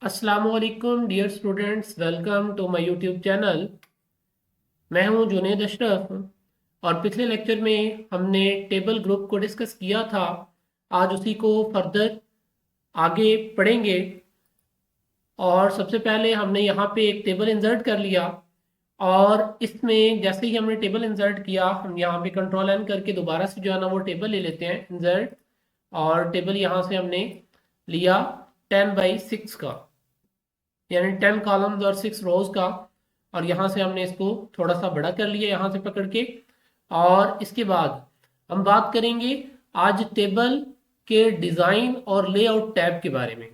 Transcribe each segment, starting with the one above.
अस्सलामुअलैकुम dear students, welcome to my YouTube channel. मैं हूं जुनेद अशरफ और पिछले लेक्चर में हमने टेबल ग्रुप को डिस्कस किया था। आज उसी को फर्दर आगे पढ़ेंगे। और सबसे पहले हमने यहाँ पे एक टेबल इंसर्ट कर लिया और इसमें जैसे ही हमने टेबल इंसर्ट किया हम यहाँ पे कंट्रोल एन करके दोबारा से जो है ना वो टेबल ले लेते हैं इंसर्ट। और टेबल यहाँ से हमने लिया 10/6 का, यानी 10 कॉलम्स और 6 रोज का। और यहाँ से हमने इसको थोड़ा सा बड़ा कर लिया यहाँ से पकड़ के। और इसके बाद हम बात करेंगे आज टेबल के डिज़ाइन और लेआउट टैब के बारे में।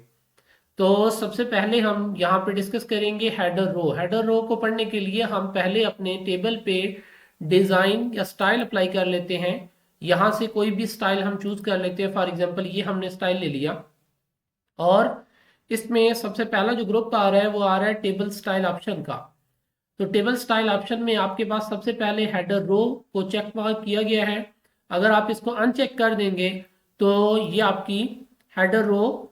तो सबसे पहले हम यहाँ पे डिस्कस करेंगे हेडर रो। हेडर रो को पढ़ने के लिए हम पहले अपने टेबल पे डिज़ाइन या स्टाइल अप्लाई कर लेते हैं। यहाँ से कोई भी स्टाइल हम चूज कर लेते हैं। फॉर एग्जांपल ये हमने स्टाइल ले लिया और इसमें सबसे पहला जो ग्रुप आ रहा है वो आ रहा है टेबल स्टाइल ऑप्शन का। तो टेबल स्टाइल ऑप्शन में आपके पास सबसे पहले हेडर रो को चेक मार्क किया गया है। अगर आप इसको अनचेक कर देंगे तो ये आपकी हेडर रो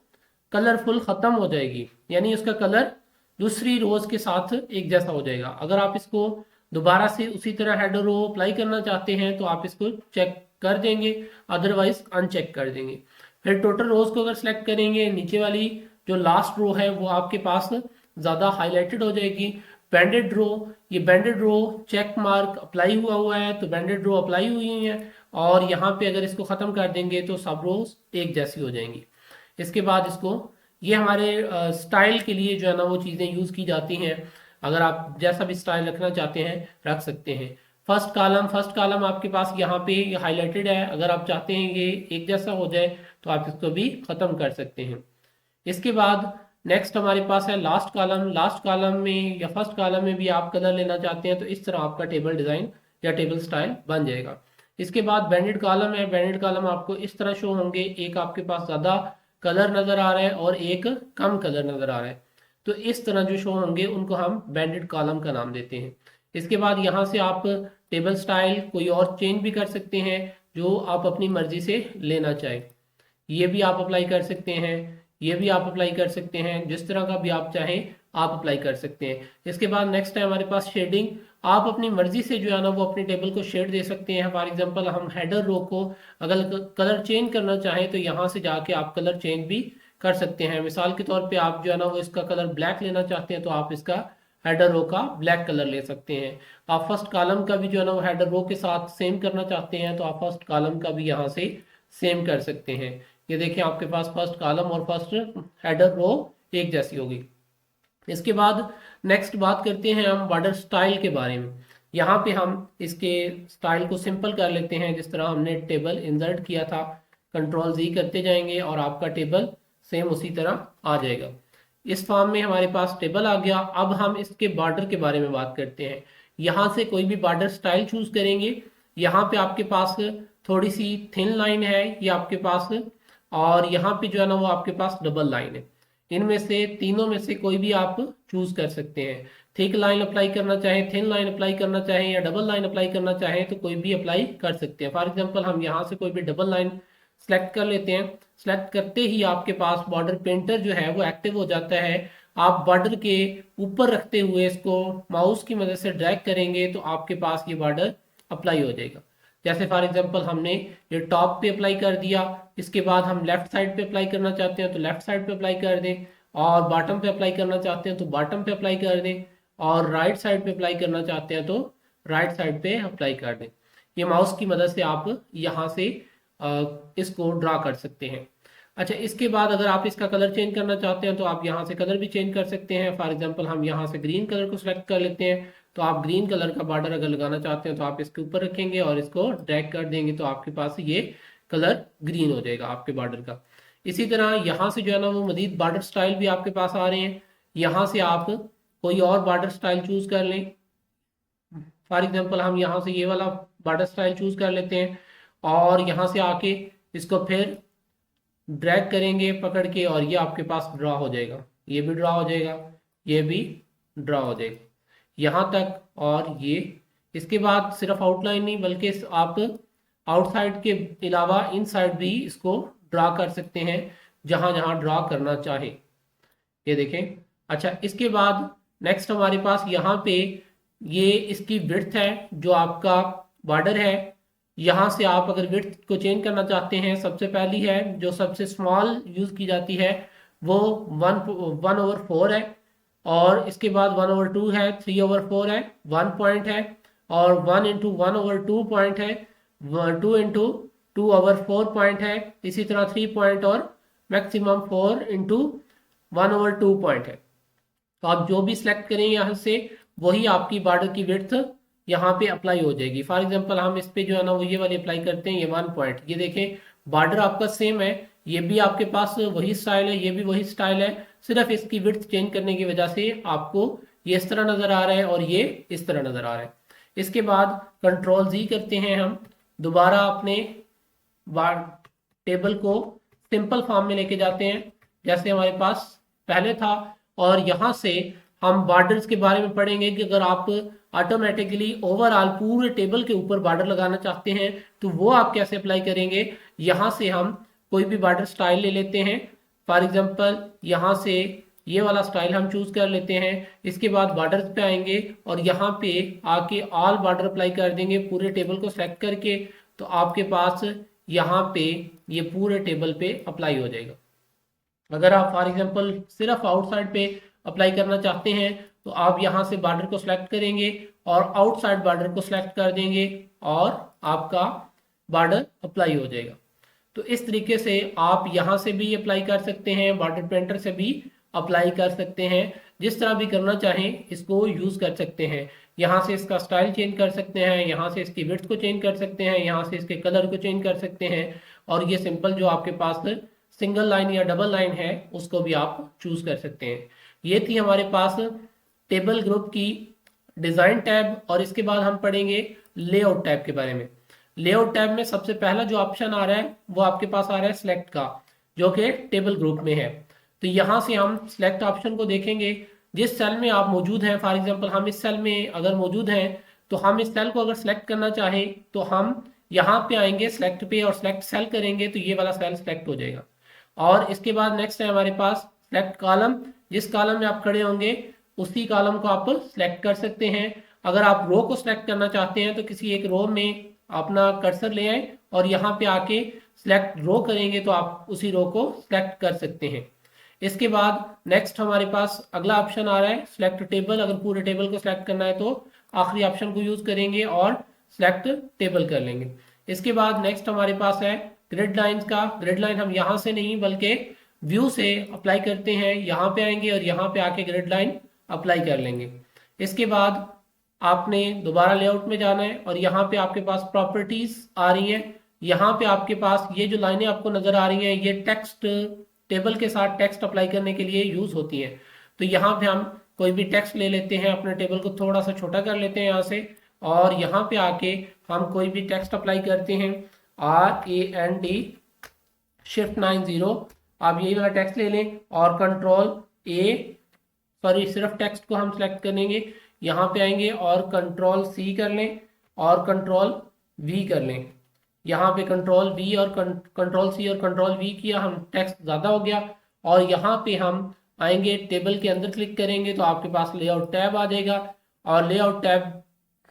कलरफुल खत्म हो जाएगी, यानी उसका कलर दूसरी रोज के साथ एक जैसा हो जाएगा। अगर आप इसको दोबारा से उसी तरह हेडर रो अप्लाई करना चाहते हैं तो आप इसको चेक कर देंगे, अदरवाइज अनचेक कर देंगे। फिर टोटल रोज को अगर सिलेक्ट करेंगे, नीचे वाली जो लास्ट रो है वो आपके पास ज़्यादा हाईलाइटेड हो जाएगी। बैंडेड रो, ये बैंडेड रो चेक मार्क अप्लाई हुआ हुआ है तो बैंडेड रो अप्लाई हुई है। और यहाँ पे अगर इसको ख़त्म कर देंगे तो सब रोज एक जैसी हो जाएंगी। इसके बाद इसको, ये हमारे स्टाइल के लिए जो है ना वो चीज़ें यूज़ की जाती हैं। अगर आप जैसा भी स्टाइल रखना चाहते हैं रख सकते हैं। फर्स्ट कॉलम आपके पास यहाँ पे हाईलाइटेड है। अगर आप चाहते हैं ये एक जैसा हो जाए तो आप इसको भी ख़त्म कर सकते हैं। इसके बाद नेक्स्ट हमारे पास है लास्ट कॉलम। लास्ट कॉलम में या फर्स्ट कॉलम में भी आप कलर लेना चाहते हैं तो इस तरह आपका टेबल डिज़ाइन या टेबल स्टाइल बन जाएगा। इसके बाद बैंडेड कॉलम है। बैंडेड कॉलम आपको इस तरह शो होंगे, एक आपके पास ज़्यादा कलर नज़र आ रहा है और एक कम कलर नज़र आ रहा है। तो इस तरह जो शो होंगे उनको हम बैंडेड कॉलम का नाम देते हैं। इसके बाद यहाँ से आप टेबल स्टाइल कोई और चेंज भी कर सकते हैं जो आप अपनी मर्जी से लेना चाहें। ये भी आप अप्लाई कर सकते हैं, ये भी आप अप्लाई कर सकते हैं, जिस तरह का भी आप चाहें आप अप्लाई कर सकते हैं। इसके बाद नेक्स्ट है हमारे पास शेडिंग। आप अपनी मर्जी से जो है ना वो अपने टेबल को शेड दे सकते हैं। फॉर एग्जांपल हम हेडर रो को अगर कलर चेंज करना चाहें तो यहाँ से जाके आप कलर चेंज भी कर सकते हैं। मिसाल के तौर पे आप जो है ना वो इसका कलर ब्लैक लेना चाहते हैं तो आप इसका हेडर रो का ब्लैक कलर ले सकते हैं। आप फर्स्ट कॉलम का भी जो है ना वो हेडर रो के साथ सेम करना चाहते हैं तो आप फर्स्ट कॉलम का भी यहाँ से सेम कर सकते हैं। ये देखिए आपके पास फर्स्ट कॉलम और फर्स्ट हेडर रो एक जैसी होगी। इसके बाद नेक्स्ट बात करते हैं हम बॉर्डर स्टाइल के बारे में। यहाँ पे हम इसके स्टाइल को सिंपल कर लेते हैं, जिस तरह हमने टेबल इंसर्ट किया था। कंट्रोल-Z करते जाएंगे और आपका टेबल सेम उसी तरह आ जाएगा। इस फॉर्म में हमारे पास टेबल आ गया। अब हम इसके बॉर्डर के बारे में बात करते हैं। यहाँ से कोई भी बॉर्डर स्टाइल चूज करेंगे। यहाँ पे आपके पास थोड़ी सी थिन लाइन है ये आपके पास, और यहाँ पे जो है ना वो आपके पास डबल लाइन है। इनमें से तीनों में से कोई भी आप चूज कर सकते हैं। थिक लाइन अप्लाई करना चाहें, थिन लाइन अप्लाई करना चाहें या डबल लाइन अप्लाई करना चाहें तो कोई भी अप्लाई कर सकते हैं। फॉर एग्जांपल हम यहाँ से कोई भी डबल लाइन सेलेक्ट कर लेते हैं। सेलेक्ट करते ही आपके पास बॉर्डर पेंटर जो है वो एक्टिव हो जाता है। आप बॉर्डर के ऊपर रखते हुए इसको माउस की मदद से ड्रैग करेंगे तो आपके पास ये बॉर्डर अप्लाई हो जाएगा। जैसे फॉर एग्जांपल हमने ये टॉप पे अप्लाई कर दिया, इसके बाद हम लेफ्ट साइड पे अप्लाई करना चाहते हैं तो लेफ्ट साइड पे अप्लाई कर दें, और बॉटम पे अप्लाई करना चाहते हैं तो बॉटम पे अप्लाई कर दें, और राइट साइड पे अप्लाई करना चाहते हैं तो राइट साइड पे अप्लाई कर दें। ये माउस की मदद से आप यहाँ से इसको ड्रा कर सकते हैं। अच्छा, इसके बाद अगर आप इसका कलर चेंज करना चाहते हैं तो आप यहाँ से कलर भी चेंज कर सकते हैं। फॉर एग्जांपल हम यहाँ से ग्रीन कलर को सिलेक्ट कर लेते हैं तो आप ग्रीन कलर का बॉर्डर अगर लगाना चाहते हैं तो आप इसके ऊपर रखेंगे और इसको ड्रैग कर देंगे तो आपके पास ये कलर ग्रीन हो जाएगा आपके बॉर्डर का। इसी तरह यहाँ से जो है ना वो मजीद बॉर्डर स्टाइल भी आपके पास आ रहे हैं। यहाँ से आप कोई और बॉर्डर स्टाइल चूज कर लें। फॉर एग्जांपल हम यहाँ से ये वाला बॉर्डर स्टाइल चूज कर लेते हैं और यहाँ से आके इसको फिर ड्रैग करेंगे पकड़ के और ये आपके पास ड्रा हो जाएगा। ये भी ड्रा हो जाएगा, ये भी ड्रा हो जाएगा यहाँ तक। और ये इसके बाद सिर्फ आउटलाइन नहीं बल्कि आप आउटसाइड के अलावा इनसाइड भी इसको ड्रा कर सकते हैं जहां जहां ड्रा करना चाहे। ये देखें। अच्छा, इसके बाद नेक्स्ट हमारे पास यहाँ पे ये इसकी विड्थ है जो आपका बॉर्डर है। यहाँ से आप अगर विड्थ को चेंज करना चाहते हैं, सबसे पहली है जो सबसे स्मॉल यूज़ की जाती है वो 1/4 है, और इसके बाद 1/2 है, 3/4 है, 1 पॉइंट है, और 1 × 1/2 पॉइंट है, 2 × 2/4 पॉइंट है, इसी तरह 3 पॉइंट, और मैक्सिमम 4 × 1/2 पॉइंट है। तो आप जो भी सिलेक्ट करें यहाँ से वही आपकी बॉर्डर की विड्थ यहाँ पे अप्लाई हो जाएगी। फॉर एग्जांपल हम इस पे जो है ना वो ये वाली अप्लाई करते हैं, ये 1 पॉइंट। ये देखें, बॉर्डर आपका सेम है, ये भी आपके पास वही स्टाइल है, ये भी वही स्टाइल है, सिर्फ इसकी विड्थ चेंज करने की वजह से आपको ये इस तरह नजर आ रहा है और ये इस तरह नजर आ रहा है। इसके बाद Ctrl+Z करते हैं हम, दोबारा अपने टेबल को सिंपल फॉर्म में लेके जाते हैं जैसे हमारे पास पहले था, और यहाँ से हम बॉर्डर्स के बारे में पढ़ेंगे कि अगर आप ऑटोमेटिकली ओवरऑल पूरे टेबल के ऊपर बॉर्डर लगाना चाहते हैं तो वो आप कैसे अप्लाई करेंगे। यहाँ से हम कोई भी बॉर्डर स्टाइल ले लेते हैं, फॉर एग्जांपल यहाँ से ये वाला स्टाइल हम चूज कर लेते हैं। इसके बाद बॉर्डर्स पे आएंगे और यहाँ पे आके ऑल बॉर्डर अप्लाई कर देंगे पूरे टेबल को सेलेक्ट करके, तो आपके पास यहाँ पे ये पूरे टेबल पे अप्लाई हो जाएगा। अगर आप फॉर एग्जांपल सिर्फ आउटसाइड पे अप्लाई करना चाहते हैं तो आप यहाँ से बॉर्डर को सिलेक्ट करेंगे और आउटसाइड बॉर्डर को सिलेक्ट कर देंगे और आपका बॉर्डर अप्लाई हो जाएगा। तो इस तरीके से आप यहाँ से भी अप्लाई कर सकते हैं, बॉर्डर पेंटर से भी अप्लाई कर सकते हैं, जिस तरह भी करना चाहें इसको यूज कर सकते हैं। यहाँ से इसका स्टाइल चेंज कर सकते हैं, यहाँ से इसकी विड्थ को चेंज कर सकते हैं, यहाँ से इसके कलर को चेंज कर सकते हैं, और ये सिंपल जो आपके पास सिंगल लाइन या डबल लाइन है उसको भी आप चूज कर सकते हैं। ये थी हमारे पास टेबल ग्रुप की डिजाइन टैब, और इसके बाद हम पढ़ेंगे लेआउट टैब के बारे में। लेआउट टैब में सबसे पहला जो ऑप्शन आ रहा है वो आपके पास आ रहा है सिलेक्ट का, जो कि टेबल ग्रुप में है। तो यहाँ से हम सिलेक्ट ऑप्शन को देखेंगे, जिस सेल में आप मौजूद हैं, फॉर एग्जांपल हम इस सेल में अगर मौजूद हैं तो हम इस सेल को अगर सिलेक्ट करना चाहें तो हम यहाँ पे आएंगे सिलेक्ट पे और सिलेक्ट सेल करेंगे तो ये वाला सेल सिलेक्ट हो जाएगा। और इसके बाद नेक्स्ट है हमारे पास सिलेक्ट कॉलम, जिस कॉलम में आप खड़े होंगे उसी कॉलम को आप सिलेक्ट कर सकते हैं। अगर आप रो को सिलेक्ट करना चाहते हैं तो किसी एक रो में अपना कर्सर ले आए और यहाँ पे आके सिलेक्ट रो करेंगे तो आप उसी रो को सिलेक्ट कर सकते हैं। इसके बाद नेक्स्ट हमारे पास अगला ऑप्शन आ रहा है सिलेक्ट टेबल। अगर पूरे टेबल को सिलेक्ट करना है तो आखिरी ऑप्शन को यूज करेंगे और सिलेक्ट टेबल कर लेंगे। इसके बाद नेक्स्ट हमारे पास है ग्रिड लाइंस का। ग्रिड लाइन हम यहाँ से नहीं बल्कि व्यू से अप्लाई करते हैं, यहाँ पे आएंगे और यहाँ पे आके ग्रिड लाइन अप्लाई कर लेंगे। इसके बाद आपने दोबारा लेआउट में जाना है और यहाँ पे आपके पास प्रॉपर्टीज आ रही हैं। यहाँ पे आपके पास ये जो लाइनें आपको नजर आ रही हैं ये टेक्स्ट टेबल के साथ टेक्स्ट अप्लाई करने के लिए यूज होती हैं। तो यहाँ पे हम कोई भी टेक्स्ट ले लेते हैं, अपने टेबल को थोड़ा सा छोटा कर लेते हैं यहाँ से, और यहाँ पे आके हम कोई भी टेक्स्ट अप्लाई करते हैं, RAND Shift 90, आप यही वाला टेक्स्ट ले लें और सिर्फ टेक्स्ट को हम सेलेक्ट करेंगे, यहाँ पे आएंगे और Ctrl+C कर लें और Ctrl+V कर लें। यहाँ पे Ctrl+V और Ctrl+C और Ctrl+V किया, हम टेक्स्ट ज़्यादा हो गया, और यहाँ पे हम आएंगे टेबल के अंदर क्लिक करेंगे तो आपके पास लेआउट टैब आ जाएगा, और लेआउट टैब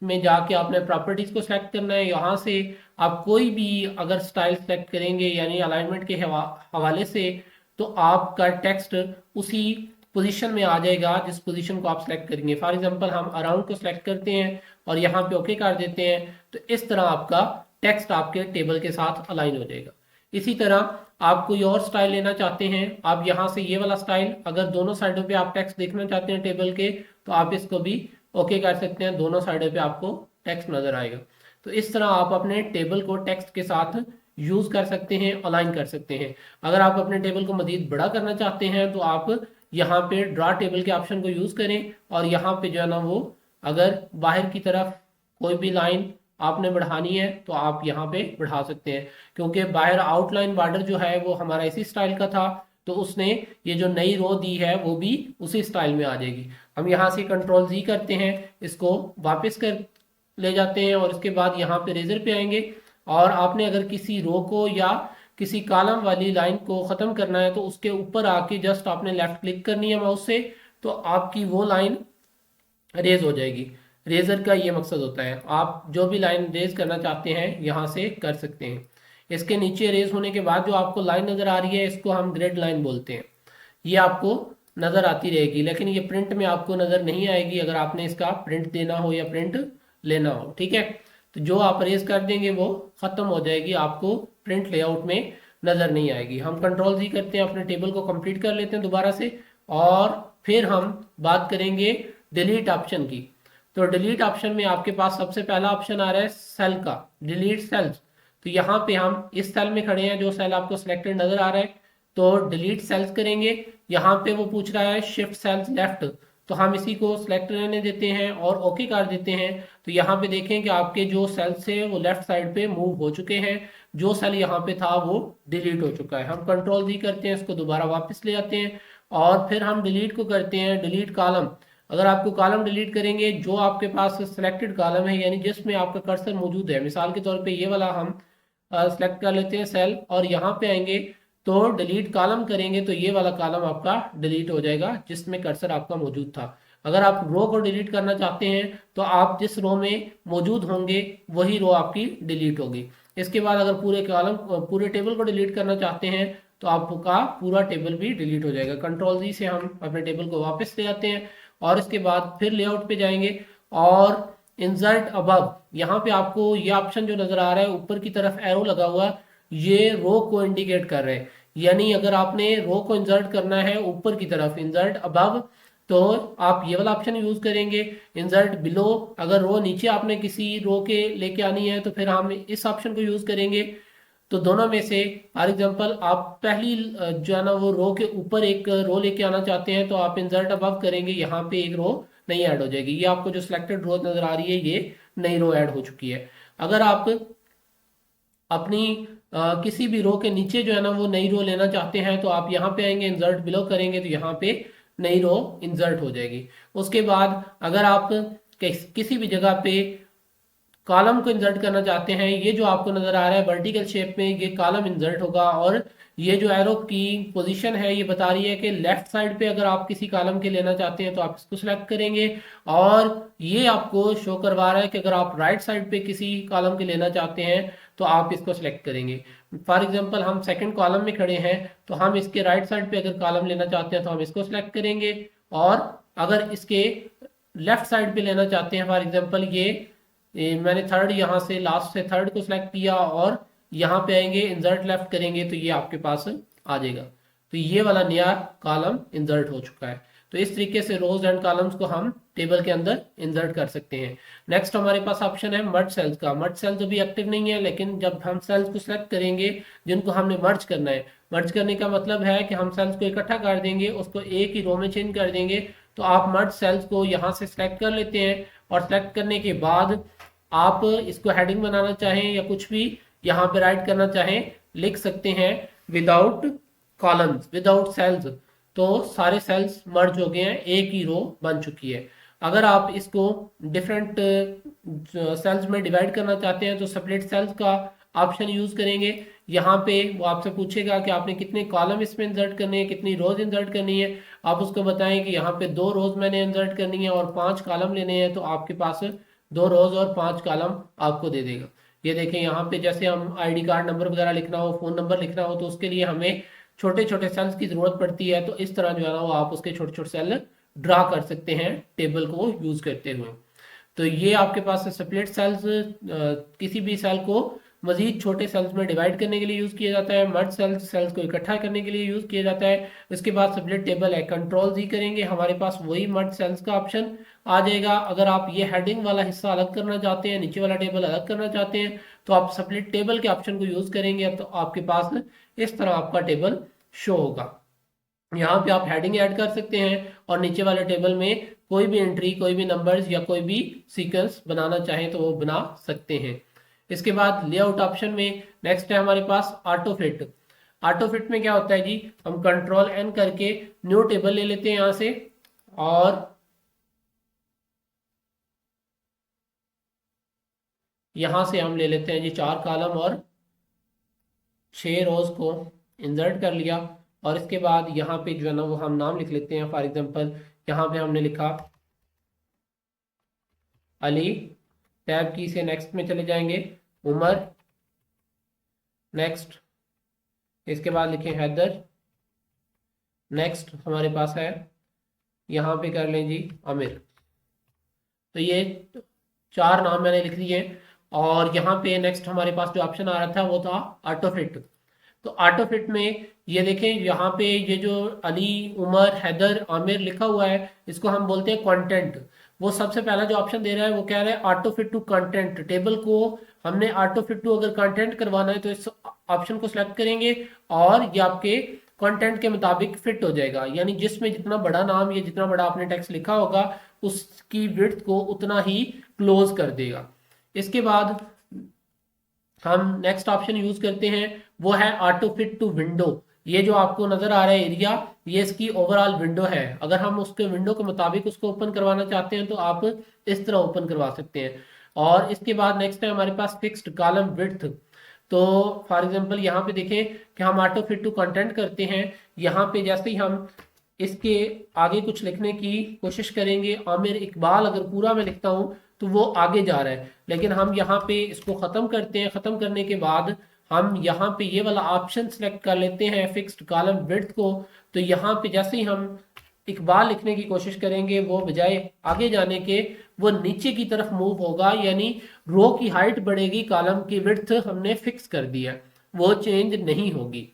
में जाके आपने प्रॉपर्टीज को सेलेक्ट करना है। यहाँ से आप कोई भी अगर स्टाइल सेलेक्ट करेंगे यानी अलाइनमेंट के हवाले से तो आपका टेक्स्ट उसी पोजीशन में आ जाएगा जिस पोजीशन को आप सेलेक्ट करेंगे। फॉर एग्जांपल हम अराउंड को सिलेक्ट करते हैं और यहाँ पे ओके कर देते हैं, तो इस तरह आपका टेक्स्ट आपके टेबल के साथ अलाइन हो जाएगा। इसी तरह आप कोई और स्टाइल लेना चाहते हैं, आप यहाँ से ये वाला स्टाइल, अगर दोनों साइडों पे आप टेक्स्ट देखना चाहते हैं टेबल के तो आप इसको भी ओके कर सकते हैं, दोनों साइडों पे आपको टेक्स्ट नजर आएगा। तो इस तरह आप अपने टेबल को टेक्स्ट के साथ यूज कर सकते हैं, अलाइन कर सकते हैं। अगर आप अपने टेबल को मजीद बड़ा करना चाहते हैं तो आप यहाँ पे ड्रा टेबल के ऑप्शन को यूज करें और यहाँ पे जो है ना वो अगर बाहर की तरफ कोई भी लाइन आपने बढ़ानी है तो आप यहाँ पे बढ़ा सकते हैं, क्योंकि बाहर आउटलाइन बॉर्डर जो है वो हमारा इसी स्टाइल का था, तो उसने ये जो नई रो दी है वो भी उसी स्टाइल में आ जाएगी। हम यहाँ से Ctrl+Z करते हैं, इसको वापस कर ले जाते हैं और इसके बाद यहाँ पे रेजर पे आएंगे, और आपने अगर किसी रो को या किसी कॉलम वाली लाइन को ख़त्म करना है तो उसके ऊपर आके जस्ट आपने लेफ्ट क्लिक करनी है माउस से, तो आपकी वो लाइन रेज हो जाएगी। रेजर का ये मकसद होता है, आप जो भी लाइन रेज करना चाहते हैं यहाँ से कर सकते हैं। इसके नीचे रेज होने के बाद जो आपको लाइन नज़र आ रही है इसको हम ग्रिड लाइन बोलते हैं। ये आपको नज़र आती रहेगी, लेकिन ये प्रिंट में आपको नज़र नहीं आएगी अगर आपने इसका प्रिंट देना हो या प्रिंट लेना हो। ठीक है, तो जो आप रेज कर देंगे वो ख़त्म हो जाएगी, आपको प्रिंट लेआउट में नज़र नहीं आएगी। हम कंट्रोल जी करते हैं, अपने टेबल को कंप्लीट कर लेते हैं दोबारा से, और फिर हम बात करेंगे डिलीट ऑप्शन की। तो डिलीट ऑप्शन में आपके पास सबसे पहला ऑप्शन आ रहा है सेल का, डिलीट सेल्स। तो यहाँ पे हम इस सेल में खड़े हैं, जो सेल आपको सिलेक्टेड नजर आ रहा है, तो डिलीट सेल्स करेंगे। यहाँ पे वो पूछ रहा है शिफ्ट सेल्स लेफ्ट, तो हम इसी को सिलेक्ट रहने देते हैं और ओके कर देते हैं। तो यहाँ पे देखें कि आपके जो सेल्स है वो लेफ्ट साइड पे मूव हो चुके हैं, जो सेल यहाँ पे था वो डिलीट हो चुका है। हम कंट्रोल डी करते हैं, इसको दोबारा वापस ले आते हैं और फिर हम डिलीट को करते हैं डिलीट कॉलम। अगर आपको कॉलम डिलीट करेंगे, जो आपके पास सिलेक्टेड कॉलम है यानी जिसमें आपका कर्सर मौजूद है, मिसाल के तौर पे ये वाला हम सेलेक्ट कर लेते हैं सेल और यहाँ पे आएंगे तो डिलीट कॉलम करेंगे, तो ये वाला कॉलम आपका डिलीट हो जाएगा जिसमें कर्सर आपका मौजूद था। अगर आप रो को डिलीट करना चाहते हैं तो आप जिस रो में मौजूद होंगे वही रो आपकी डिलीट होगी। इसके बाद अगर पूरे टेबल को डिलीट करना चाहते हैं तो आपका पूरा टेबल भी डिलीट हो जाएगा। कंट्रोल जी से हम अपने टेबल को वापस ले आते हैं और इसके बाद फिर लेआउट पे जाएंगे और इंसर्ट अबव, यहाँ पे आपको ये ऑप्शन जो नजर आ रहा है ऊपर की तरफ एरो लगा हुआ, ये रो को इंडिकेट कर रहे हैं। यानी अगर आपने रो को इंसर्ट करना है ऊपर की तरफ, इंसर्ट अबव, तो आप ये वाला ऑप्शन यूज करेंगे। इंसर्ट बिलो, अगर रो नीचे आपने किसी रो के लेके आनी है तो फिर हम इस ऑप्शन को यूज करेंगे। तो दोनों में से फॉर एग्जांपल आप पहली जो है ना वो रो के ऊपर एक रो लेके आना चाहते हैं तो आप इंसर्ट अबव करेंगे, यहाँ पे एक रो नई ऐड हो जाएगी। ये आपको जो सिलेक्टेड रो नजर आ रही है ये नई रो ऐड हो चुकी है। अगर आप अपनी किसी भी रो के नीचे जो है ना वो नई रो लेना चाहते हैं तो आप यहाँ पे आएंगे, इंसर्ट बिलो करेंगे तो यहाँ पे नई रो इंसर्ट हो जाएगी। उसके बाद अगर आप किसी भी जगह पे कॉलम को इंसर्ट करना चाहते हैं, ये जो आपको नजर आ रहा है वर्टिकल शेप में ये कॉलम इंसर्ट होगा और ये जो एरो की पोजीशन है ये बता रही है कि लेफ्ट साइड पे अगर आप किसी कॉलम के लेना चाहते हैं तो आप इसको सिलेक्ट करेंगे, और ये आपको शो करवा रहा है कि अगर आप राइट साइड पे किसी कॉलम के लेना चाहते हैं तो आप इसको सिलेक्ट करेंगे। फॉर एग्जाम्पल हम सेकेंड कॉलम में खड़े हैं तो हम इसके राइट साइड पे अगर कॉलम लेना चाहते हैं तो हम इसको सिलेक्ट करेंगे, और अगर इसके लेफ्ट साइड पे लेना चाहते हैं, फॉर एग्जाम्पल ये मैंने थर्ड यहाँ से लास्ट से थर्ड को सिलेक्ट किया और यहाँ पे आएंगे इंसर्ट लेफ्ट करेंगे तो ये आपके पास आ जाएगा। तो ये वाला नया कॉलम इंसर्ट हो चुका है। तो इस तरीके से रोज एंड कॉलम्स को हम टेबल के अंदर इंसर्ट कर सकते हैं। नेक्स्ट हमारे पास ऑप्शन है मर्ज सेल्स का। मर्ज सेल्स अभी एक्टिव नहीं है, लेकिन जब हम सेल्स को सिलेक्ट करेंगे जिनको हमने मर्ज करना है, मर्ज करने का मतलब है कि हम सेल्स को इकट्ठा कर देंगे, उसको एक ही रो में चेंज कर देंगे। तो आप मर्ज सेल्स को यहाँ से सिलेक्ट कर लेते हैं और सिलेक्ट करने के बाद आप इसको हेडिंग बनाना चाहें या कुछ भी यहाँ पे राइट करना चाहें लिख सकते हैं विदाउट कॉलम्स, विदाउट सेल्स। तो सारे सेल्स मर्ज हो गए हैं, एक ही रो बन चुकी है। अगर आप इसको डिफरेंट सेल्स में डिवाइड करना चाहते हैं तो सेपरेट सेल्स का ऑप्शन यूज करेंगे। यहाँ पे वो आपसे पूछेगा कि आपने कितने कॉलम इसमें इंसर्ट करने हैं, कितनी रोज इंसर्ट करनी है। आप उसको बताएं कि यहाँ पे 2 रोज मैंने इंसर्ट करनी है और 5 कॉलम लेने हैं, तो आपके पास 2 रोज और 5 कॉलम आपको दे देगा। ये देखें यहाँ पे जैसे हम आईडी कार्ड नंबर वगैरह लिखना हो, फोन नंबर लिखना हो, तो उसके लिए हमें छोटे छोटे सेल्स की जरूरत पड़ती है। तो इस तरह जो है ना वो आप उसके छोटे छोटे सेल ड्रा कर सकते हैं टेबल को यूज करते हुए। तो ये आपके पास सेपरेट सेल्स किसी भी सेल को मजीद छोटे सेल्स में डिवाइड करने के लिए यूज किया जाता है। मर्ज सेल्स सेल्स को इकट्ठा करने के लिए यूज किया जाता है। उसके बाद सेपरेट टेबल है, कंट्रोल जी करेंगे, हमारे पास वही मर्ज सेल्स का ऑप्शन आ जाएगा। अगर आप ये हेडिंग वाला हिस्सा अलग करना चाहते हैं, नीचे वाला टेबल अलग करना चाहते हैं, तो आप सेपरेट टेबल के ऑप्शन को यूज करेंगे तो आपके पास इस तरह आपका टेबल शो होगा। यहाँ पे आप हेडिंग ऐड कर सकते हैं और नीचे वाले टेबल में कोई भी एंट्री, कोई भी नंबर्स या कोई भी सीक्वेंस बनाना चाहें तो वो बना सकते हैं। इसके बाद लेआउट ऑप्शन में नेक्स्ट है हमारे पास ऑटो फिट। ऑटो फिट में क्या होता है जी, हम कंट्रोल एन करके न्यू टेबल ले लेते हैं यहाँ से, और यहाँ से हम ले लेते हैं जी 4 कॉलम और 6 रोज को इंसर्ट कर लिया और इसके बाद यहाँ पे जो है ना वो हम नाम लिख लेते हैं। फॉर एग्जांपल यहाँ पे हमने लिखा अली, टैब की से नेक्स्ट में चले जाएंगे, उमर, नेक्स्ट, इसके बाद लिखें हैदर, नेक्स्ट हमारे पास है यहाँ पे कर लें जी आमिर। तो ये 4 नाम मैंने लिख दिए और यहाँ पे नेक्स्ट हमारे पास जो ऑप्शन आ रहा था वो था ऑटो फिट। तो ऑटो फिट में ये देखें यहाँ पे ये जो अली, उमर, हैदर, आमिर लिखा हुआ है इसको हम बोलते हैं कंटेंट। वो सबसे पहला जो ऑप्शन दे रहा है वो कह रहा है auto fit to content. Table को हमने ऑटो फिट टू अगर कंटेंट करवाना है तो इस ऑप्शन को सिलेक्ट करेंगे और ये आपके कंटेंट के मुताबिक फिट हो जाएगा, यानी जिसमें जितना बड़ा नाम या जितना बड़ा आपने टेक्स्ट लिखा होगा उसकी विड्थ को उतना ही क्लोज कर देगा। इसके बाद हम नेक्स्ट ऑप्शन यूज करते हैं वो है ऑटो फिट टू विंडो। ये जो आपको नजर आ रहा है एरिया, ये इसकी ओवरऑल विंडो है। अगर हम उसके विंडो के मुताबिक उसको ओपन करवाना चाहते हैं तो आप इस तरह ओपन करवा सकते हैं। और इसके बाद नेक्स्ट है हमारे पास फिक्स्ड कॉलम विड्थ। तो फॉर एग्जांपल यहाँ पे देखें कि हम ऑटो फिट टू कंटेंट करते हैं, यहाँ पे जैसे ही हम इसके आगे कुछ लिखने की कोशिश करेंगे, आमिर इकबाल अगर पूरा मैं लिखता हूँ तो वो आगे जा रहा है, लेकिन हम यहाँ पे इसको खत्म करते हैं। खत्म करने के बाद हम यहाँ पे ये वाला ऑप्शन सेलेक्ट कर लेते हैं फिक्स्ड कॉलम विड्थ को। तो यहाँ पे जैसे ही हम इकबाल लिखने की कोशिश करेंगे वो बजाय आगे जाने के वो नीचे की तरफ मूव होगा, यानी रो की हाइट बढ़ेगी, कॉलम की विड्थ हमने फिक्स कर दिया, वो चेंज नहीं होगी।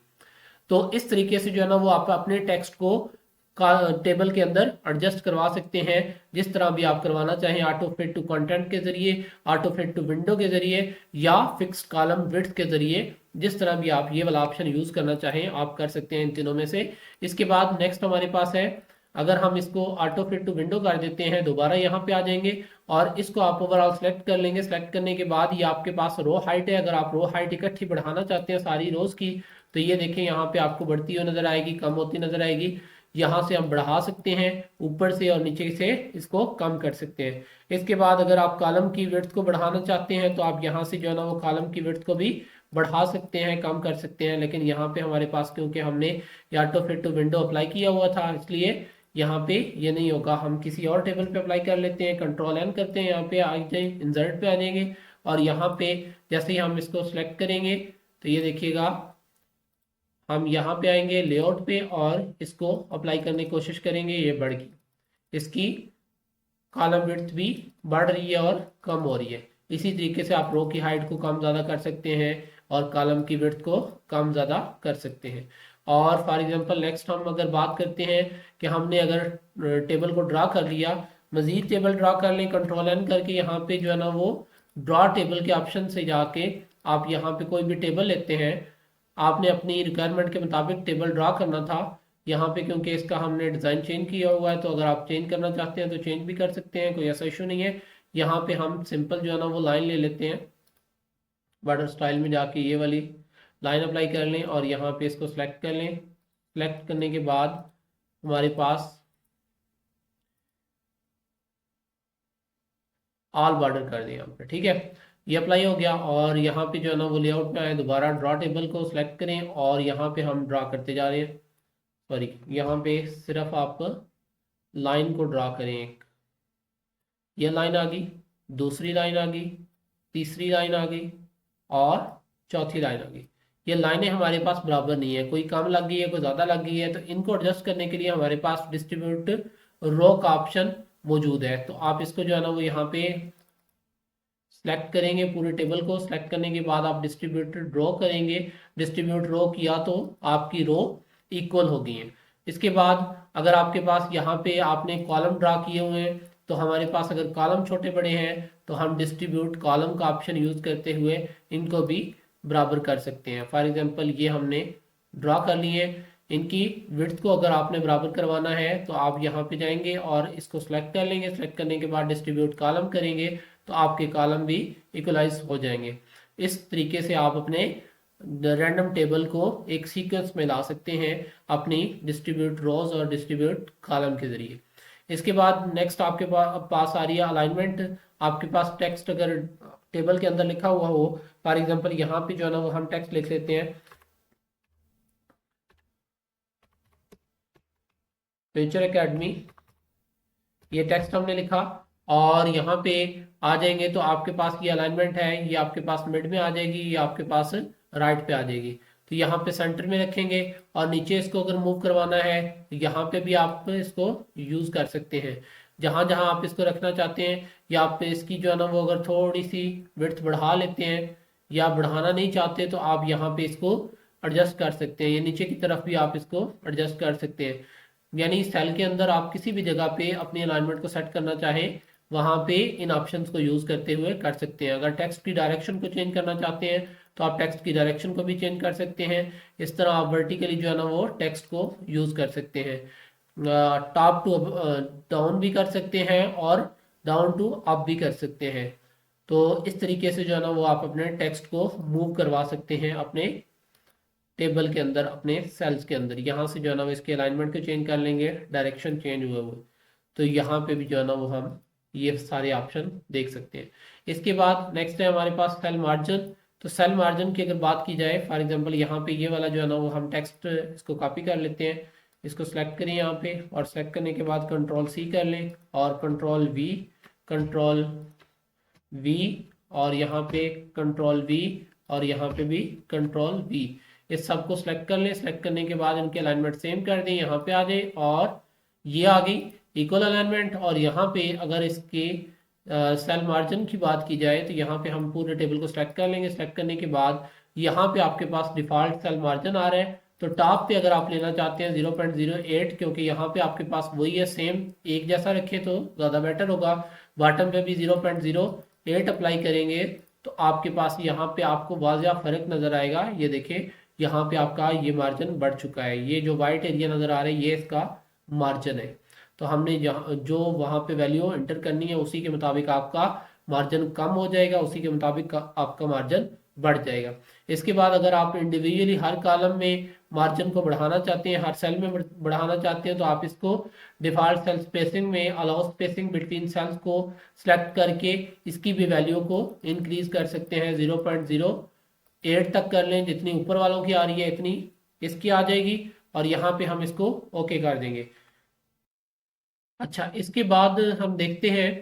तो इस तरीके से जो है ना वो आप अपने टेक्स्ट को टेबल के अंदर एडजस्ट करवा सकते हैं जिस तरह भी आप करवाना चाहें, ऑटो फिट टू कंटेंट के जरिए, ऑटो फिट टू विंडो के जरिए या फिक्स्ड कॉलम विड्थ के जरिए। जिस तरह भी आप ये वाला ऑप्शन यूज करना चाहें आप कर सकते हैं इन तीनों में से। इसके बाद नेक्स्ट हमारे पास है, अगर हम इसको ऑटो फिट टू विंडो कर देते हैं दोबारा यहाँ पे आ जाएंगे और इसको आप ओवरऑल सेलेक्ट कर लेंगे। सेलेक्ट करने के बाद ये आपके पास रो हाइट है। अगर आप रो हाइट इकट्ठी बढ़ाना चाहते हैं सारी रोज की तो ये देखें यहाँ पे आपको बढ़ती हुई नजर आएगी, कम होती नजर आएगी। यहाँ से हम बढ़ा सकते हैं ऊपर से और नीचे से इसको कम कर सकते हैं। इसके बाद अगर आप कॉलम की विड्थ को बढ़ाना चाहते हैं तो आप यहाँ से जो है ना वो कॉलम की विड्थ को भी बढ़ा सकते हैं, कम कर सकते हैं। लेकिन यहाँ पे हमारे पास क्योंकि हमने auto fit to window apply किया हुआ था इसलिए यहाँ पे ये नहीं होगा। हम किसी और टेबल पे अप्लाई कर लेते हैं, कंट्रोल एन करते हैं, यहाँ पे आ जाए इंसर्ट पे आ जाएंगे और यहाँ पे जैसे ही हम इसको सिलेक्ट करेंगे तो ये देखिएगा हम यहाँ पे आएंगे लेआउट पे और इसको अप्लाई करने की कोशिश करेंगे, ये बढ़ गई, इसकी कॉलम विड्थ भी बढ़ रही है और कम हो रही है। इसी तरीके से आप रो की हाइट को कम ज़्यादा कर सकते हैं और कॉलम की विड्थ को कम ज़्यादा कर सकते हैं। और फॉर एग्जांपल नेक्स्ट हम अगर बात करते हैं कि हमने अगर टेबल को ड्रा कर लिया, मजीद टेबल ड्रा कर लें कंट्रोल एन करके, यहाँ पे जो है ना वो ड्रा टेबल के ऑप्शन से जाके आप यहाँ पे कोई भी टेबल लेते हैं, आपने अपनी रिक्वायरमेंट के मुताबिक टेबल ड्रा करना था। यहाँ पे क्योंकि इसका हमने डिज़ाइन चेंज किया हुआ है तो अगर आप चेंज करना चाहते हैं तो चेंज भी कर सकते हैं, कोई ऐसा इशू नहीं है। यहाँ पे हम सिंपल जो है ना वो लाइन ले लेते हैं, बॉर्डर स्टाइल में जाके ये वाली लाइन अप्लाई कर लें और यहाँ पे इसको सिलेक्ट कर लें। सिलेक्ट करने के बाद हमारे पास ऑल बॉर्डर कर दें यहाँ पे, ठीक है, ये अप्लाई हो गया। और यहाँ पे जो है ना वो लेआउट में आए, दोबारा ड्रा टेबल को सिलेक्ट करें और यहाँ पे हम ड्रा करते जा रहे हैं, सॉरी यहाँ पे सिर्फ आप लाइन को ड्रा करें। एक ये लाइन आ गई, दूसरी लाइन आ गई, तीसरी लाइन आ गई और चौथी लाइन आ गई। ये लाइनें हमारे पास बराबर नहीं है, कोई कम लग गई है, कोई ज़्यादा लग गई है, तो इनको एडजस्ट करने के लिए हमारे पास डिस्ट्रीब्यूट रो का ऑप्शन मौजूद है। तो आप इसको जो है ना वो यहाँ पे सेलेक्ट करेंगे, पूरे टेबल को सेलेक्ट करने के बाद आप डिस्ट्रीब्यूटेड रो करेंगे। डिस्ट्रीब्यूट रो किया तो आपकी रो इक्वल हो गई है। इसके बाद अगर आपके पास यहाँ पे आपने कॉलम ड्रा किए हुए हैं तो हमारे पास अगर कॉलम छोटे बड़े हैं तो हम डिस्ट्रीब्यूट कॉलम का ऑप्शन यूज करते हुए इनको भी बराबर कर सकते हैं। फॉर एग्जांपल ये हमने ड्रा कर लिए, इनकी विड्थ को अगर आपने बराबर करवाना है तो आप यहाँ पे जाएंगे और इसको सिलेक्ट कर लेंगे। सिलेक्ट करने के बाद डिस्ट्रीब्यूट कॉलम करेंगे तो आपके कॉलम भी इक्वलाइज हो जाएंगे। इस तरीके से आप अपने रैंडम टेबल को एक सीक्वेंस में ला सकते हैं अपनी डिस्ट्रीब्यूट रोज और डिस्ट्रीब्यूट कॉलम के जरिए। इसके बाद नेक्स्ट आपके पास आ रही है अलाइनमेंट। आपके पास टेक्स्ट अगर टेबल के अंदर लिखा हुआ हो, फॉर एग्जांपल यहाँ पे जो है ना वो हम टेक्स्ट लिख लेते हैं फ्यूचर एकेडमी, ये टेक्स्ट हमने लिखा और यहाँ पे आ जाएंगे तो आपके पास ये अलाइनमेंट है, ये आपके पास मिड में आ जाएगी, ये आपके पास राइट पे आ जाएगी। तो यहाँ पे सेंटर में रखेंगे और नीचे इसको अगर मूव करवाना है तो यहाँ पे भी आप इसको यूज कर सकते हैं। जहां जहां आप इसको रखना चाहते हैं या आप इसकी जो है ना वो अगर थोड़ी सी विड्थ बढ़ा लेते हैं या बढ़ाना नहीं चाहते तो आप यहाँ पे इसको एडजस्ट कर सकते हैं, या नीचे की तरफ भी आप इसको एडजस्ट कर सकते हैं। यानी सेल के अंदर आप किसी भी जगह पे अपनी अलाइनमेंट को सेट करना चाहें वहां पे इन ऑप्शंस को यूज करते हुए कर सकते हैं। अगर टेक्स्ट की डायरेक्शन को चेंज करना चाहते हैं तो आप टेक्स्ट की डायरेक्शन को भी चेंज कर सकते हैं। इस तरह आप वर्टिकली जो है ना वो टेक्स्ट को यूज कर सकते हैं। टॉप टू डाउन भी कर सकते हैं और डाउन टू अप भी कर सकते हैं। तो इस तरीके से जो है ना वो आप अपने टेक्स्ट को मूव करवा सकते हैं अपने टेबल के अंदर, अपने सेल्स के अंदर। यहाँ से जो है ना वो इसके अलाइनमेंट को चेंज कर लेंगे, डायरेक्शन चेंज हुआ वो, तो यहाँ पे भी जो है ना वो हम ये सारे ऑप्शन देख सकते हैं। इसके बाद नेक्स्ट है हमारे पास सेल मार्जिन। तो सेल मार्जिन की अगर बात की जाए, फॉर एग्जांपल यहाँ पे ये वाला जो है ना वो हम टेक्स्ट इसको कॉपी कर लेते हैं, इसको सेलेक्ट करें यहाँ पे और सेलेक्ट करने के बाद कंट्रोल सी कर लें और कंट्रोल वी और यहाँ पे कंट्रोल वी और यहाँ पे भी कंट्रोल वी, इस सबको सेलेक्ट कर लें। सेलेक्ट करने के बाद इनके अलाइनमेंट सेम कर दें, यहाँ पे आ जाए और ये आ गई इक्वल अलाइनमेंट। और यहाँ पे अगर इसके सेल मार्जिन की बात की जाए तो यहाँ पे हम पूरे टेबल को सेलेक्ट कर लेंगे। सेलेक्ट करने के बाद यहाँ पे आपके पास डिफॉल्ट सेल मार्जिन आ रहा है, तो टॉप पे अगर आप लेना चाहते हैं 0.08, क्योंकि यहाँ पे आपके पास वही है सेम एक जैसा रखे तो ज़्यादा बेटर होगा। बॉटम पे भी 0.08 अप्लाई करेंगे तो आपके पास यहाँ पे आपको वाज़िया फ़र्क नज़र आएगा। ये देखिए यहाँ पे आपका ये मार्जिन बढ़ चुका है, ये जो वाइट एरिया नज़र आ रहा है ये इसका मार्जिन है। तो हमने जहाँ जो वहाँ पे वैल्यू एंटर करनी है उसी के मुताबिक आपका मार्जिन कम हो जाएगा, उसी के मुताबिक आपका मार्जिन बढ़ जाएगा। इसके बाद अगर आप इंडिविजुअली हर कॉलम में मार्जिन को बढ़ाना चाहते हैं, हर सेल में बढ़ाना चाहते हैं, तो आप इसको डिफॉल्ट सेल स्पेसिंग में अलाउ स्पेसिंग बिटवीन सेल्स को सिलेक्ट करके इसकी भी वैल्यू को इंक्रीज कर सकते हैं। 0.08 तक कर लें, जितनी ऊपर वालों की आ रही है इतनी इसकी आ जाएगी और यहाँ पे हम इसको ओके कर देंगे। अच्छा, इसके बाद हम देखते हैं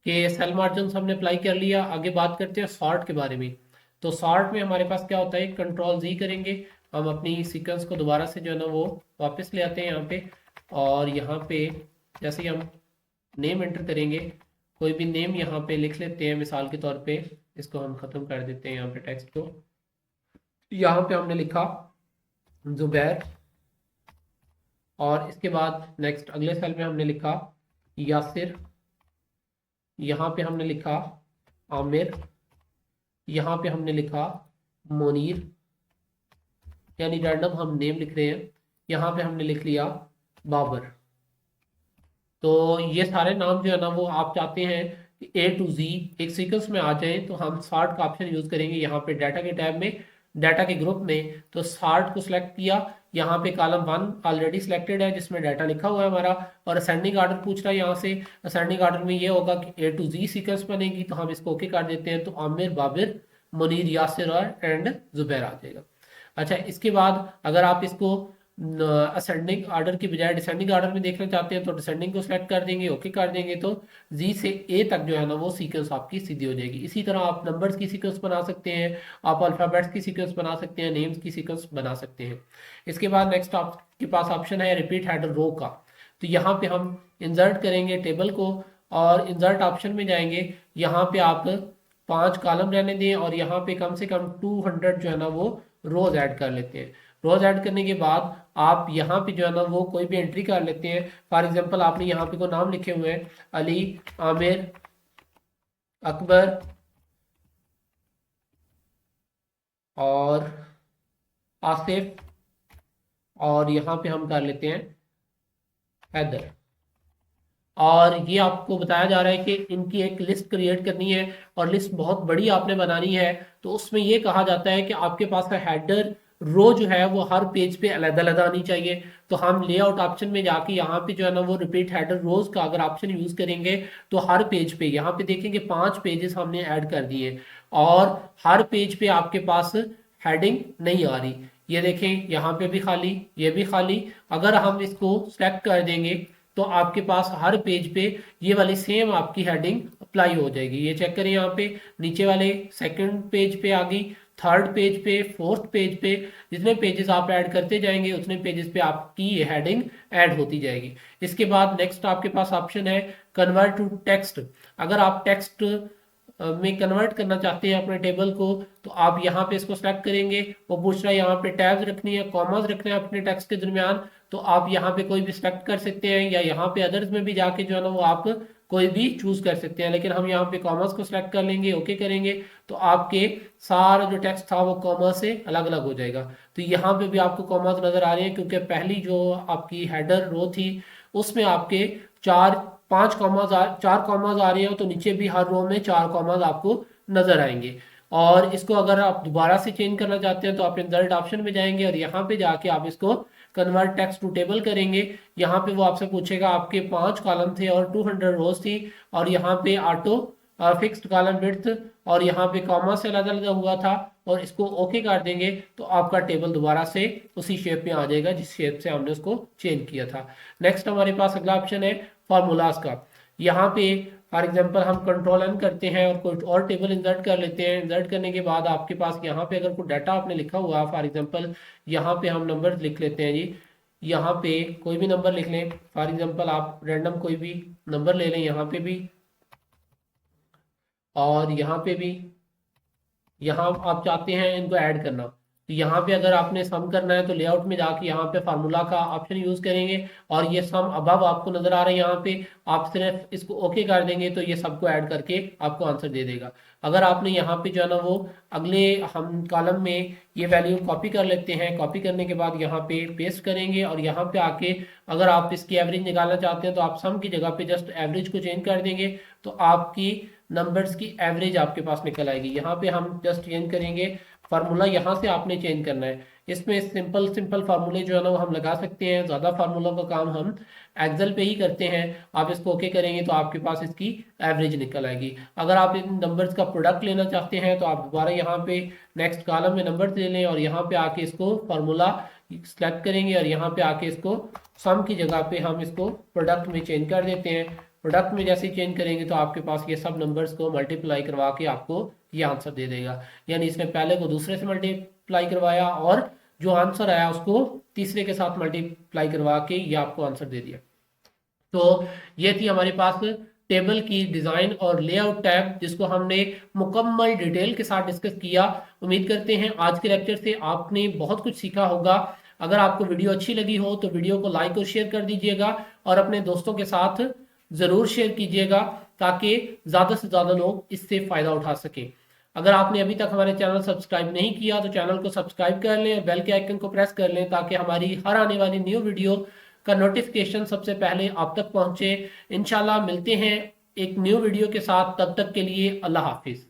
कि सेल मार्जिन हमने अप्लाई कर लिया। आगे बात करते हैं सॉर्ट के बारे में। तो सॉर्ट में हमारे पास क्या होता है, कंट्रोल जी करेंगे, हम अपनी सीक्वेंस को दोबारा से जो है ना वो वापस ले आते हैं यहाँ पे और यहाँ पे जैसे ही हम नेम एंटर करेंगे, कोई भी नेम यहाँ पे लिख लेते हैं, मिसाल के तौर पे इसको हम ख़त्म कर देते हैं यहाँ पे टेक्स्ट को। यहाँ पे हमने लिखा जुबैर और इसके बाद नेक्स्ट अगले सेल में हमने लिखा यासिर, यहाँ पे हमने लिखा आमिर, यहाँ पे हमने लिखा मोनीर, यानी रैंडम हम नेम लिख रहे हैं। यहाँ पे हमने लिख लिया बाबर। तो ये सारे नाम जो है ना वो आप चाहते हैं कि A to Z एक सीक्वेंस में आ जाए तो हम सॉर्ट का ऑप्शन यूज करेंगे। यहाँ पे डाटा के टैब में, डाटा के ग्रुप में, तो सॉर्ट को सिलेक्ट किया, यहाँ पे कॉलम 1 ऑलरेडी सिलेक्टेड है जिसमें डाटा लिखा हुआ है हमारा, और असेंडिंग ऑर्डर पूछ रहा है यहाँ से। असेंडिंग ऑर्डर में ये होगा कि A to Z सीक्वेंस बनेगी, तो हम इसको ओके कर देते हैं। तो आमिर, बाबिर, मुनीर, यासिर और एंड जुबैर आ जाएगा। अच्छा, इसके बाद अगर आप इसको असेंडिंग ऑर्डर की बजाय डिसेंडिंग ऑर्डर में देखना चाहते हैं तो डिसेंडिंग को सिलेक्ट कर देंगे, ओके कर देंगे, तो जी से ए तक जो है ना वो सीक्वेंस आपकी सीधी हो जाएगी। इसी तरह आप नंबर्स की सीक्वेंस बना सकते हैं, आप अल्फ़ाबेट्स की सीक्वेंस बना सकते हैं, नेम्स की सीक्वेंस बना सकते हैं। इसके बाद नेक्स्ट आपके पास ऑप्शन है रिपीट हेडर रो का। तो यहाँ पे हम इंसर्ट करेंगे टेबल को और इंसर्ट ऑप्शन में जाएंगे। यहाँ पे आप 5 कॉलम रहने दें और यहाँ पे कम से कम 200 जो है ना वो रोज ऐड कर लेते हैं। रोज ऐड करने के बाद आप यहाँ पे जो है ना वो कोई भी एंट्री कर लेते हैं। फॉर एग्जांपल आपने यहाँ पे को नाम लिखे हुए हैं अली, आमिर, अकबर और आसिफ, और यहाँ पे हम कर लेते हैं हैदर। और ये आपको बताया जा रहा है कि इनकी एक लिस्ट क्रिएट करनी है और लिस्ट बहुत बड़ी आपने बनानी है। तो उसमें ये कहा जाता है कि आपके पास का हेडर रो जो है वो हर पेज पे अलग अलग आनी चाहिए। तो हम लेआउट ऑप्शन में जाके यहाँ पे जो है ना वो रिपीट हेडर रोज का अगर ऑप्शन यूज करेंगे तो हर पेज पे यहाँ पे देखेंगे 5 पेजेस हमने ऐड कर दिए और हर पेज पे आपके पास हेडिंग नहीं आ रही। ये देखें यहाँ पे भी खाली, ये भी खाली। अगर हम इसको सेलेक्ट कर देंगे तो आपके पास हर पेज पे ये वाली सेम आपकी हेडिंग अप्लाई हो जाएगी। ये चेक करें, यहाँ पे नीचे वाले सेकंड पेज पे आ गई, थर्ड पेज पे, फोर्थ पेज पे, जितने पेजेस आप ऐड करते जाएंगे उतने पेजेस पे आपकी ये हेडिंग ऐड होती जाएगी। इसके बाद नेक्स्ट आपके पास ऑप्शन है कन्वर्ट टू टेक्स्ट। अगर आप टेक्स्ट में कन्वर्ट करना चाहते हैं अपने टेबल को तो आप यहाँ पे इसको सेलेक्ट करेंगे। वो पूछ रहा है यहाँ पे टैब्स रखनी है, कॉमास रखने हैं अपने टेक्स्ट के दरमियान, तो आप यहाँ पे कोई भी सेलेक्ट कर सकते हैं, या यहाँ पे अदर्स में भी जाके जो है ना वो आप कोई भी चूज कर सकते हैं। लेकिन हम यहाँ पे कॉमर्स को सिलेक्ट कर लेंगे, ओके करेंगे, तो आपके सारा जो टेक्स्ट था वो कॉमर्स से अलग अलग हो जाएगा। तो यहाँ पे भी आपको कॉमर्स नजर आ रहे हैं, क्योंकि पहली जो आपकी हेडर रो थी उसमें आपके चार कॉमर्स आ रहे हो, तो नीचे भी हर रो में 4 कॉमर्स आपको नजर आएंगे। और इसको अगर आप दोबारा से चेंज करना चाहते हैं तो आप इंसर्ट ऑप्शन में जाएंगे और यहाँ पे जाके आप इसको कन्वर्ट टेक्स्ट टू टेबल करेंगे। यहाँ पे वो आपसे पूछेगा आपके 5 कॉलम थे और 200 रोज थी, और यहाँ पे ऑटो फिक्स्ड कॉलम विड्थ और यहाँ पे कॉमा से अलग अलग हुआ था, और इसको ओके कर देंगे तो आपका टेबल दोबारा से उसी शेप में आ जाएगा जिस शेप से हमने उसको चेंज किया था। नेक्स्ट हमारे पास अगला ऑप्शन है फार्मूलाज का। यहाँ पे फॉर एग्जांपल हम कंट्रोल एन करते हैं और कोई और टेबल इंसर्ट कर लेते हैं। इंसर्ट करने के बाद आपके पास यहाँ पे अगर कोई डाटा आपने लिखा हुआ, फॉर एग्जांपल यहाँ पे हम नंबर लिख लेते हैं जी, यहाँ पे कोई भी नंबर लिख लें, फॉर एग्जांपल आप रैंडम कोई भी नंबर ले लें यहाँ पे भी और यहाँ पे भी। यहाँ आप चाहते हैं इनको ऐड करना, तो यहाँ पे अगर आपने सम करना है तो लेआउट में जाके यहाँ पे फार्मूला का ऑप्शन यूज करेंगे और ये सम अबव आपको नजर आ रहा है, यहाँ पे आप सिर्फ इसको ओके कर देंगे तो ये सबको ऐड करके आपको आंसर दे देगा। अगर आपने यहाँ पे जो है ना वो अगले हम कॉलम में ये वैल्यू कॉपी कर लेते हैं, कॉपी करने के बाद यहाँ पे पेस्ट करेंगे और यहाँ पे आके अगर आप इसकी एवरेज निकालना चाहते हैं तो आप सम की जगह पे जस्ट एवरेज को चेंज कर देंगे तो आपकी नंबर्स की एवरेज आपके पास निकल आएगी। यहाँ पे हम जस्ट चेंज करेंगे फार्मूला, यहाँ से आपने चेंज करना है। इसमें सिंपल फार्मूले जो है ना वो हम लगा सकते हैं, ज़्यादा फार्मूला का काम हम एक्सेल पे ही करते हैं। आप इसको ओके करेंगे तो आपके पास इसकी एवरेज निकल आएगी। अगर आप इन नंबर्स का प्रोडक्ट लेना चाहते हैं तो आप दोबारा यहाँ पे नेक्स्ट कॉलम में नंबर ले लें और यहाँ पे आके इसको फार्मूला सेलेक्ट करेंगे और यहाँ पे आके इसको सम की जगह पे हम इसको प्रोडक्ट में चेंज कर देते हैं। प्रोडक्ट में जैसे ही चेंज करेंगे तो आपके पास ये सब नंबर्स को मल्टीप्लाई करवा के आपको ये आंसर दे देगा। यानी इसने पहले को दूसरे से मल्टीप्लाई करवाया और जो आंसर आया उसको तीसरे के साथ मल्टीप्लाई करवा के ये आपको आंसर दे दिया। तो ये थी हमारे पास टेबल की डिजाइन और लेआउट टैब, जिसको हमने मुकम्मल डिटेल के साथ डिस्कस किया। उम्मीद करते हैं आज के लेक्चर से आपने बहुत कुछ सीखा होगा। अगर आपको वीडियो अच्छी लगी हो तो वीडियो को लाइक और शेयर कर दीजिएगा और अपने दोस्तों के साथ जरूर शेयर कीजिएगा ताकि ज्यादा से ज्यादा लोग इससे फायदा उठा सकें। अगर आपने अभी तक हमारे चैनल सब्सक्राइब नहीं किया तो चैनल को सब्सक्राइब कर लें और बेल के आइकन को प्रेस कर लें ताकि हमारी हर आने वाली न्यू वीडियो का नोटिफिकेशन सबसे पहले आप तक पहुंचे। इंशाल्लाह मिलते हैं एक न्यू वीडियो के साथ, तब तक के लिए अल्लाह हाफिज।